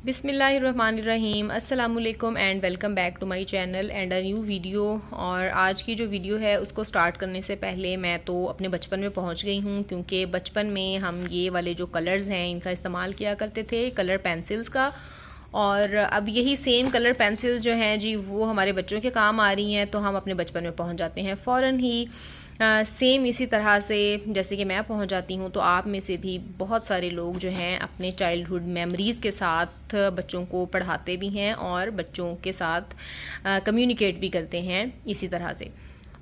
बिस्मिल्लाहिर्रहमानिर्रहीम, अस्सलामुअलैकुम and welcome back to my channel and a new video. और आज की जो वीडियो है उसको स्टार्ट करने से पहले मैं तो अपने बचपन में पहुंच गई हूं, क्योंकि बचपन में हम ये वाले जो कलर्स हैं इनका इस्तेमाल किया करते थे, कलर पेंसिल्स का। और अब यही सेम कलर पेंसिल्स जो हैं जी वो हमारे बच्चों के काम आ रही हैं, तो हम अपने बचपन में पहुंच जाते हैं फ़ौरन ही। सेम इसी तरह से जैसे कि मैं पहुंच जाती हूं, तो आप में से भी बहुत सारे लोग जो हैं अपने चाइल्डहुड मेमोरीज़ के साथ बच्चों को पढ़ाते भी हैं और बच्चों के साथ कम्युनिकेट भी करते हैं इसी तरह से।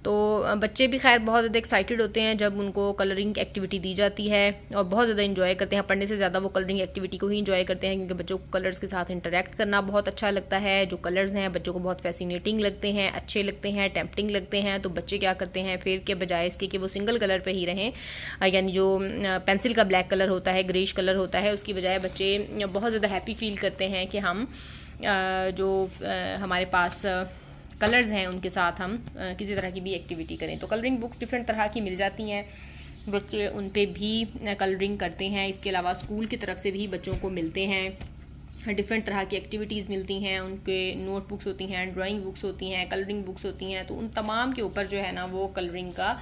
तो बच्चे भी खैर बहुत ज़्यादा एक्साइटेड होते हैं जब उनको कलरिंग एक्टिविटी दी जाती है और बहुत ज़्यादा इन्जॉय करते हैं। पढ़ने से ज़्यादा वो कलरिंग एक्टिविटी को ही इन्जॉय करते हैं, क्योंकि बच्चों को कलर्स के साथ इंटरेक्ट करना बहुत अच्छा लगता है। जो कलर्स हैं बच्चों को बहुत फैसिनेटिंग लगते हैं, अच्छे लगते हैं, टेम्पटिंग लगते हैं। तो बच्चे क्या करते हैं फिर के बजाय इसके कि वो सिंगल कलर पर ही रहें, यानी जो पेंसिल का ब्लैक कलर होता है, ग्रेश कलर होता है, उसकी बजाय बच्चे बहुत ज़्यादा हैप्पी फील करते हैं कि हम जो हमारे पास कलर्स हैं उनके साथ हम किसी तरह की भी एक्टिविटी करें। तो कलरिंग बुक्स डिफरेंट तरह की मिल जाती हैं, बच्चे उन पे भी कलरिंग करते हैं। इसके अलावा स्कूल की तरफ से भी बच्चों को मिलते हैं, डिफरेंट तरह की एक्टिविटीज़ मिलती हैं, उनके नोट बुक्स होती हैं, ड्राइंग बुक्स होती हैं, कलरिंग बुक्स होती हैं। तो उन तमाम के ऊपर जो है ना वो कलरिंग का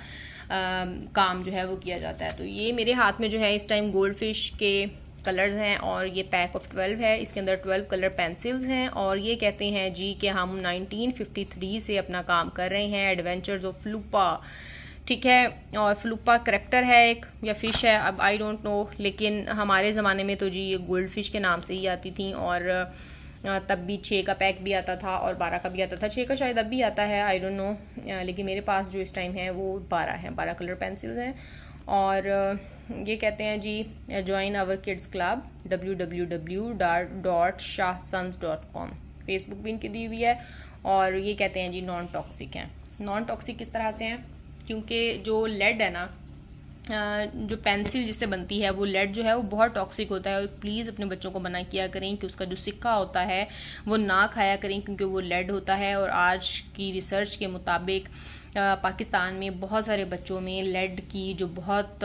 काम जो है वो किया जाता है। तो ये मेरे हाथ में जो है इस टाइम गोल्ड फिश के कलर्स हैं और ये पैक ऑफ 12 है। इसके अंदर 12 कलर पेंसिल्स हैं और ये कहते हैं जी कि हम 1953 से अपना काम कर रहे हैं, एडवेंचर्स ऑफ फ्लूपा, ठीक है। और फ्लूपा करेक्टर है एक या फ़िश है, अब आई डोंट नो, लेकिन हमारे ज़माने में तो जी ये गोल्ड फिश के नाम से ही आती थी। और तब भी 6 का पैक भी आता था और 12 का भी आता था। 6 का शायद अब भी आता है, आई डोंट नो, लेकिन मेरे पास जो इस टाइम है वो 12 है, 12 कलर पेंसिल्स हैं। और ये कहते हैं जी join our kids club www.shahsons.com, Facebook भी इनकी दी हुई है। और ये कहते हैं जी नॉन टॉक्सिक हैं। नॉन टॉक्सिक किस तरह से हैं, क्योंकि जो लेड है ना, जो पेंसिल जिससे बनती है वो लेड जो है वो बहुत टॉक्सिक होता है। और प्लीज़ अपने बच्चों को मना किया करें कि उसका जो सिक्का होता है वो ना खाया करें, क्योंकि वो लेड होता है। और आज की रिसर्च के मुताबिक पाकिस्तान में बहुत सारे बच्चों में लेड की जो बहुत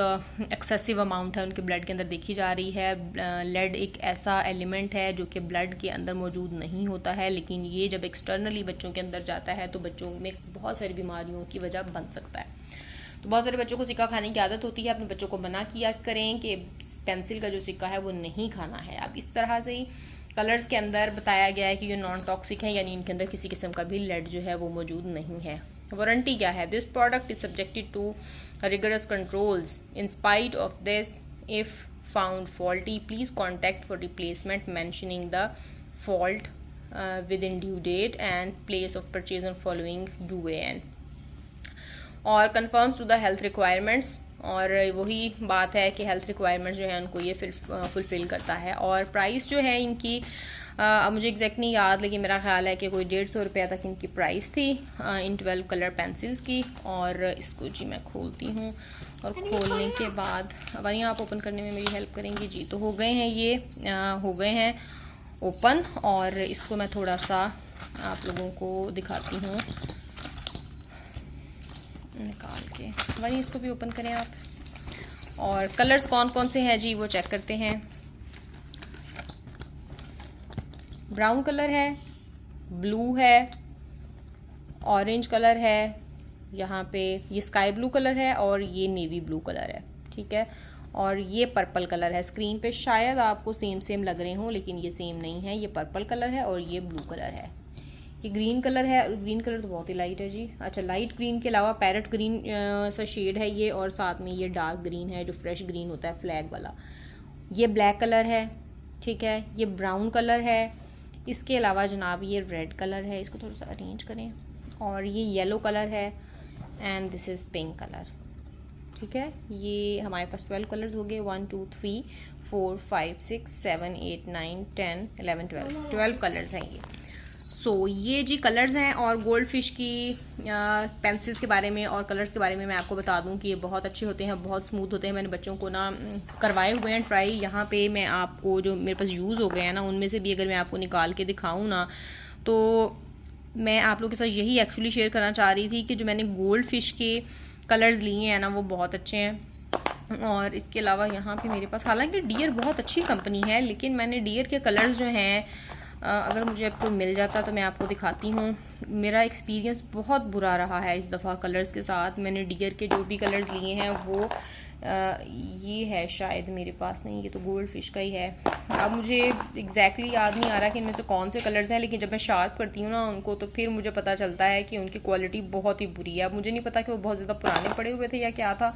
एक्सेसिव अमाउंट है उनके ब्लड के अंदर देखी जा रही है। लेड एक ऐसा एलिमेंट है जो कि ब्लड के अंदर मौजूद नहीं होता है, लेकिन ये जब एक्सटर्नली बच्चों के अंदर जाता है तो बच्चों में बहुत सारी बीमारियों की वजह बन सकता है। तो बहुत सारे बच्चों को सिक्का खाने की आदत होती है, अपने बच्चों को मना किया करें कि पेंसिल का जो सिक्का है वो नहीं खाना है। अब इस तरह से ही कलर्स के अंदर बताया गया है कि ये नॉन टॉक्सिक है, यानी इनके अंदर किसी किस्म का भी लेड जो है वो मौजूद नहीं है। वारंटी क्या है, this product is subjected to rigorous controls. In spite of this, if found faulty, please contact for replacement mentioning the fault within due date and place of purchase on following UAN। और conforms to the health requirements, और वही बात है कि health requirements जो है उनको ये फुलफ़िल करता है। और प्राइस जो है इनकी अब मुझे एग्जैक्ट नहीं याद, लेकिन मेरा ख्याल है कि कोई 150 रुपये तक इनकी प्राइस थी इन 12 कलर पेंसिल्स की। और इसको जी मैं खोलती हूँ, और खोलने के बाद वहीं आप ओपन करने में मेरी हेल्प करेंगी जी। तो हो गए हैं ये हो गए हैं ओपन, और इसको मैं थोड़ा सा आप लोगों को दिखाती हूँ निकाल के। वहीं इसको भी ओपन करें आप, और कलर्स कौन कौन से हैं जी वो चेक करते हैं। ब्राउन कलर है, ब्लू है, ऑरेंज कलर है, यहाँ पे ये स्काई ब्लू कलर है, और ये नेवी ब्लू कलर है, ठीक है। और ये पर्पल कलर है। स्क्रीन पे शायद आपको सेम लग रहे हों, लेकिन ये सेम नहीं है, ये पर्पल कलर है और ये ब्लू कलर है। ये ग्रीन कलर है, ग्रीन कलर तो बहुत ही लाइट है जी। अच्छा, लाइट ग्रीन के अलावा पैरेट ग्रीन सा शेड है ये, और साथ में ये डार्क ग्रीन है जो फ्रेश ग्रीन होता है फ्लैग वाला। ये ब्लैक कलर है, ठीक है। ये ब्राउन कलर है। इसके अलावा जनाब ये रेड कलर है, इसको थोड़ा सा अरेंज करें। और ये येलो कलर है, and this is pink colour, ठीक है। ये हमारे पास 12 कलर्स हो गए, 1 2 3 4 5 6 7 8 9 10 11 12 कलर्स हैं ये। सो ये जी कलर्स हैं। और गोल्ड फिश की पेंसिल्स के बारे में और कलर्स के बारे में मैं आपको बता दूं कि ये बहुत अच्छे होते हैं, बहुत स्मूथ होते हैं। मैंने बच्चों को ना करवाए हुए हैं ट्राई। यहाँ पे मैं आपको जो मेरे पास यूज़ हो गए हैं ना उनमें से भी अगर मैं आपको निकाल के दिखाऊं ना, तो मैं आप लोगों के साथ यही एक्चुअली शेयर करना चाह रही थी कि जो मैंने गोल्ड फिश के कलर्स लिए हैं ना वो बहुत अच्छे हैं। और इसके अलावा यहाँ पे मेरे पास, हालांकि डियर बहुत अच्छी कंपनी है, लेकिन मैंने डियर के कलर्स जो हैं, अगर मुझे आपको मिल जाता तो मैं आपको दिखाती हूँ। मेरा एक्सपीरियंस बहुत बुरा रहा है इस दफ़ा कलर्स के साथ। मैंने डियर के जो भी कलर्स लिए हैं वो ये है शायद मेरे पास, नहीं ये तो गोल्ड फिश का ही है। अब मुझे एग्जैक्टली याद नहीं आ रहा कि इनमें से कौन से कलर्स हैं, लेकिन जब मैं शार्प करती हूँ ना उनको तो फिर मुझे पता चलता है कि उनकी क्वालिटी बहुत ही बुरी है। अब मुझे नहीं पता कि वो बहुत ज़्यादा पुराने पड़े हुए थे या क्या था,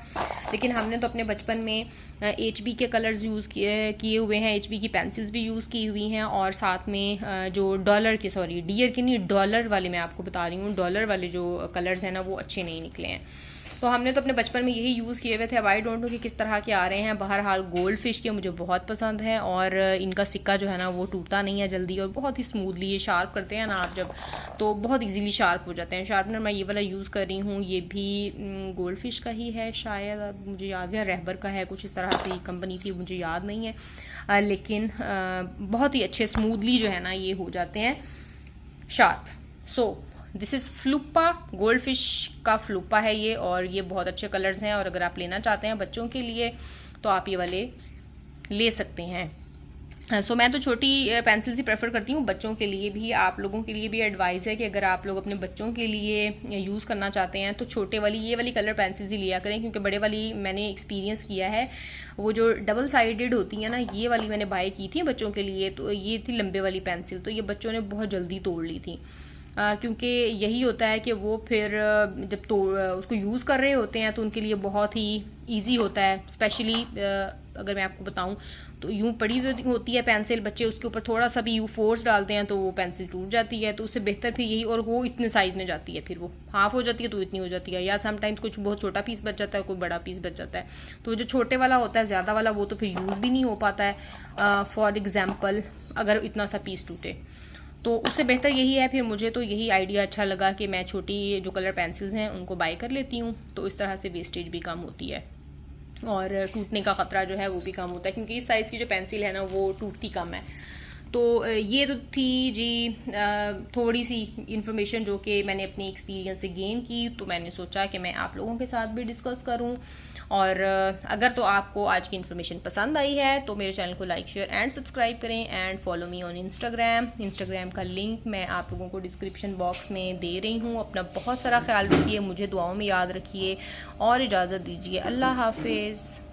लेकिन हमने तो अपने बचपन में HB के कलर्स यूज़ किए हुए हैं, HB की पेंसिल्स भी यूज़ की हुई हैं, और साथ में जो डॉलर के, सॉरी डियर के नहीं, डॉलर वाले मैं आपको बता रही हूँ, डॉलर वाले जो कलर्स हैं ना वो अच्छे नहीं निकले हैं। तो हमने तो अपने बचपन में यही यूज़ किए हुए थे। अब आई डोंट नो कि किस तरह के आ रहे हैं। बहरहाल गोल्ड फिश के मुझे बहुत पसंद है, और इनका सिक्का जो है ना वो टूटता नहीं है जल्दी, और बहुत ही स्मूथली ये शार्प करते हैं ना आप जब, तो बहुत इजीली शार्प हो जाते हैं। शार्पनर मैं ये वाला यूज़ कर रही हूँ, ये भी गोल्ड फिश का ही है शायद, अब मुझे याद है, रहबर का है, कुछ इस तरह से कंपनी थी, मुझे याद नहीं है, लेकिन बहुत ही अच्छे स्मूथली जो है ना ये हो जाते हैं शार्प। सो दिस इज़ फ्लूपा, गोल्ड फिश का फ्लूपा है ये, और ये बहुत अच्छे कलर्स हैं, और अगर आप लेना चाहते हैं बच्चों के लिए तो आप ये वाले ले सकते हैं। सो मैं तो छोटी पेंसिल्स ही प्रेफर करती हूँ। बच्चों के लिए भी, आप लोगों के लिए भी एडवाइस है कि अगर आप लोग अपने बच्चों के लिए यूज़ करना चाहते हैं तो छोटे वाली, ये वाली कलर पेंसिल्स ही लिया करें, क्योंकि बड़े वाली मैंने एक्सपीरियंस किया है, वो जो डबल साइडेड होती है ना, ये वाली मैंने बाय की थी बच्चों के लिए, तो ये थी लंबे वाली पेंसिल, तो ये बच्चों ने बहुत जल्दी तोड़ ली थी। क्योंकि यही होता है कि वो फिर जब तो उसको यूज़ कर रहे होते हैं तो उनके लिए बहुत ही इजी होता है। स्पेशली अगर मैं आपको बताऊं तो यूं पड़ी हुई होती है पेंसिल, बच्चे उसके ऊपर थोड़ा सा भी यूं फोर्स डालते हैं तो वो पेंसिल टूट जाती है। तो उससे बेहतर फिर यही, और वो इतने साइज़ में जाती है, फिर वो हाफ हो जाती है तो इतनी हो जाती है, या समटाइम्स कुछ बहुत छोटा पीस बच जाता है, कोई बड़ा पीस बच जाता है। तो जो छोटे वाला होता है, ज़्यादा वाला, वो तो फिर यूज़ भी नहीं हो पाता है, फॉर एग्जाम्पल अगर इतना सा पीस टूटे। तो उससे बेहतर यही है, फिर मुझे तो यही आइडिया अच्छा लगा कि मैं छोटी जो कलर पेंसिल्स हैं उनको बाय कर लेती हूँ, तो इस तरह से वेस्टेज भी कम होती है और टूटने का ख़तरा जो है वो भी कम होता है, क्योंकि इस साइज़ की जो पेंसिल है ना वो टूटती कम है। तो ये तो थी जी थोड़ी सी इन्फॉर्मेशन जो कि मैंने अपनी एक्सपीरियंस से गेन की, तो मैंने सोचा कि मैं आप लोगों के साथ भी डिस्कस करूं। और अगर तो आपको आज की इन्फॉर्मेशन पसंद आई है तो मेरे चैनल को लाइक, शेयर एंड सब्सक्राइब करें, and follow me on Instagram का लिंक मैं आप लोगों को डिस्क्रिप्शन बॉक्स में दे रही हूँ। अपना बहुत सारा ख्याल रखिए, मुझे दुआओं में याद रखिए, और इजाज़त दीजिए। अल्लाह हाफिज़।